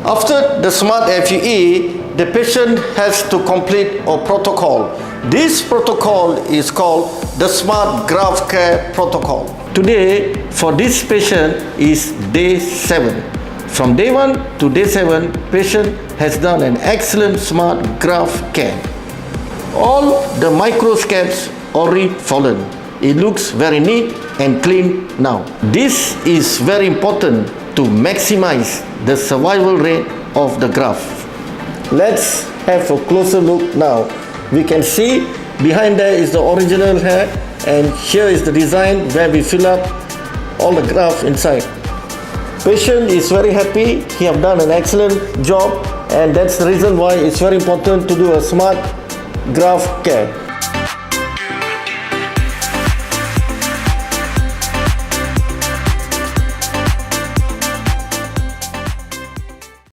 After the smart FUE, the patient has to complete a protocol. This protocol is called the Smart Graft Care Protocol. Today, for this patient is day 7. From day 1 to day 7, patient has done an excellent smart graft care. All the microscapes already fallen. It looks very neat and clean now. This is very important to maximize the survival rate of the graft. Let's have a closer look now. We can see behind there is the original hair, and here is the design where we fill up all the graft inside. Patient is very happy. He have done an excellent job, and that's the reason why it's very important to do a smart graft care.